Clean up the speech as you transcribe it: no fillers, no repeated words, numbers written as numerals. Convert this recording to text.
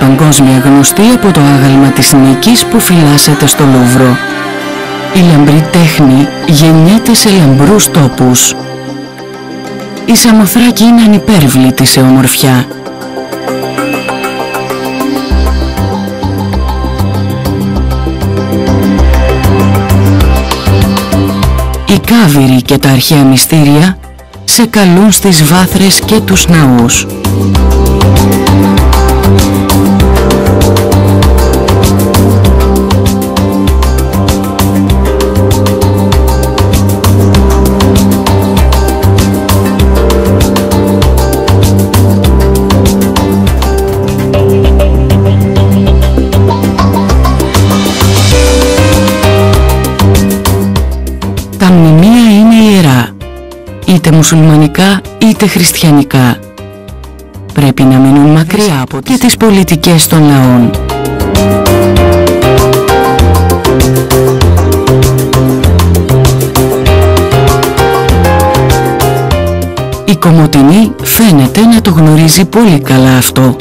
παγκόσμια γνωστή από το άγαλμα της νίκης που φυλάσσεται στο Λούβρο. Η λαμπρή τέχνη γεννιέται σε λαμπρούς τόπους. Η Σαμοθράκη είναι ανυπέρβλητη σε ομορφιά. Οι κάβυροι και τα αρχαία μυστήρια σε καλούν στις βάθρες και τους ναούς. Τα μνημεία είναι ιερά, είτε μουσουλμανικά είτε χριστιανικά. Πρέπει να μείνουν μακριά από τις πολιτικές των λαών. Η Κομοτηνή φαίνεται να το γνωρίζει πολύ καλά αυτό.